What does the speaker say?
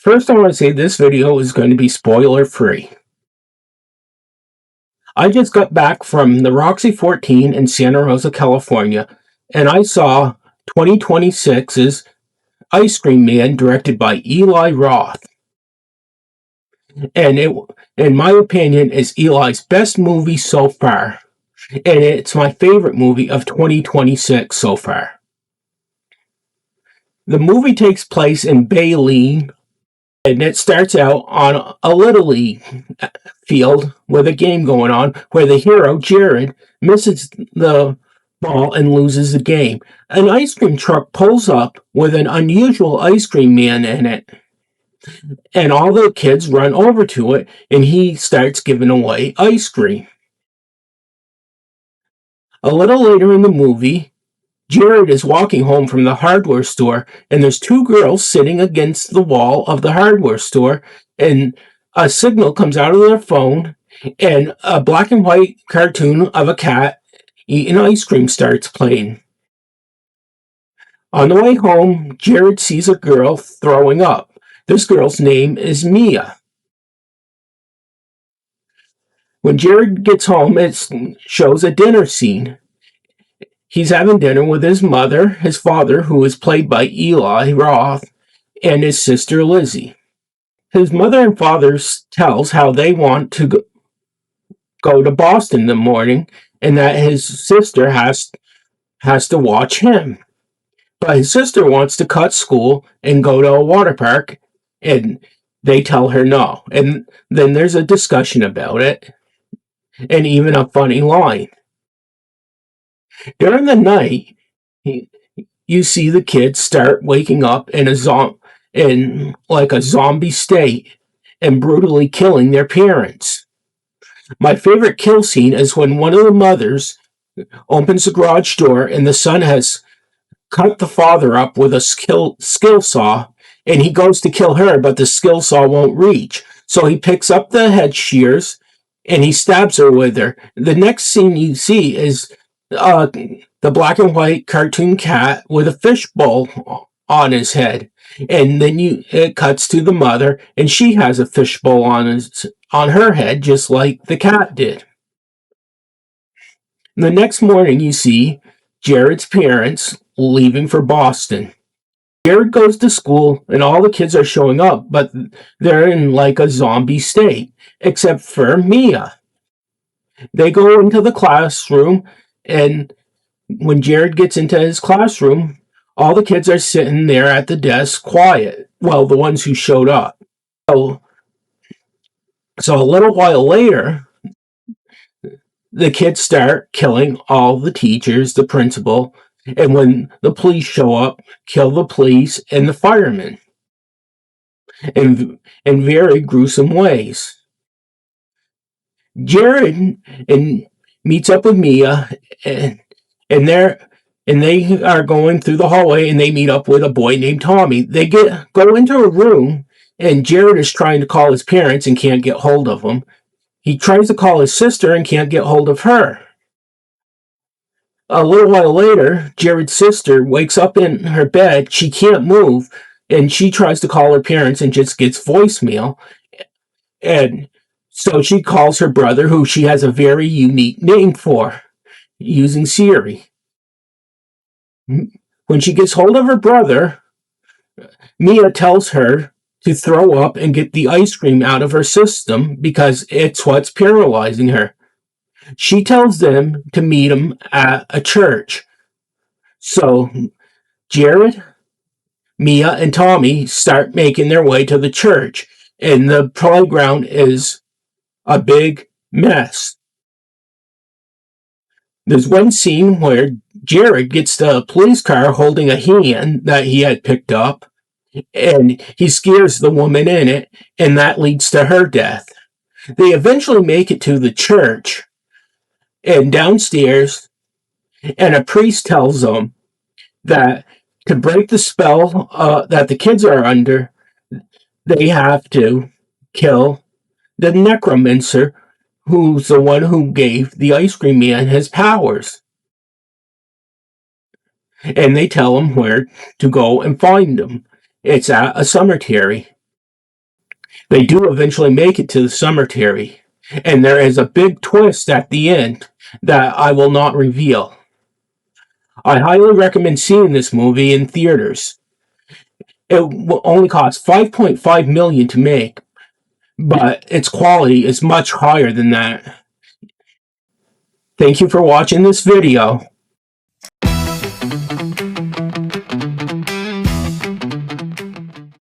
First, I want to say this video is going to be spoiler free. I just got back from the Roxy 14 in Santa Rosa, California, and I saw 2026's Ice Cream Man, directed by Eli Roth. And it, in my opinion, is Eli's best movie so far. And it's my favorite movie of 2026 so far. The movie takes place in Baleen, and it starts out on a Little League field with a game going on where the hero, Jared, misses the ball and loses the game. An ice cream truck pulls up with an unusual ice cream man in it, and all the kids run over to it, and he starts giving away ice cream. A little later in the movie, Jared is walking home from the hardware store, and there's two girls sitting against the wall of the hardware store, and a signal comes out of their phone, and a black and white cartoon of a cat eating ice cream starts playing. On the way home, Jared sees a girl throwing up. This girl's name is Mia. When Jared gets home, it shows a dinner scene. He's having dinner with his mother, his father, who is played by Eli Roth, and his sister Lizzie. His mother and father tells how they want to go to Boston in the morning, and that his sister has to watch him. But his sister wants to cut school and go to a water park, and they tell her no. And then there's a discussion about it, and even a funny line. During the night, you see the kids start waking up in a zombie state and brutally killing their parents. My favorite kill scene is when one of the mothers opens the garage door and the son has cut the father up with a skill saw, and he goes to kill her, but the skill saw won't reach. So he picks up the head shears and he stabs her with her. The next scene you see is the black and white cartoon cat with a fishbowl on his head, and then it cuts to the mother, and she has a fishbowl on her head, just like the cat did. The next morning, you see Jared's parents leaving for Boston. Jared goes to school, and all the kids are showing up, but they're in like a zombie state, except for Mia. They go into the classroom, and when Jared gets into his classroom, all the kids are sitting there at the desk quiet. Well, the ones who showed up. So a little while later, the kids start killing all the teachers, the principal, and when the police show up, kill the police and the firemen in very gruesome ways. Jared meets up with Mia, and they are going through the hallway, and they meet up with a boy named Tommy. They go into a room, and Jared is trying to call his parents and can't get hold of them. He tries to call his sister and can't get hold of her. A little while later, Jared's sister wakes up in her bed. She can't move, and she tries to call her parents and just gets voicemail. And so she calls her brother, who she has a very unique name for, using Siri. When she gets hold of her brother, Mia tells her to throw up and get the ice cream out of her system because it's what's paralyzing her. She tells them to meet him at a church. So Jared, Mia, and Tommy start making their way to the church, and the playground is a big mess. There's one scene where Jared gets the police car holding a hand that he had picked up, and he scares the woman in it, and that leads to her death. They eventually make it to the church, and downstairs, and a priest tells them that to break the spell that the kids are under, they have to kill the necromancer, who's the one who gave the ice cream man his powers. And they tell him where to go and find him. It's at a cemetery. They do eventually make it to the cemetery, and there is a big twist at the end that I will not reveal. I highly recommend seeing this movie in theaters. It only cost $5.5 million to make, but its quality is much higher than that. Thank you for watching this video.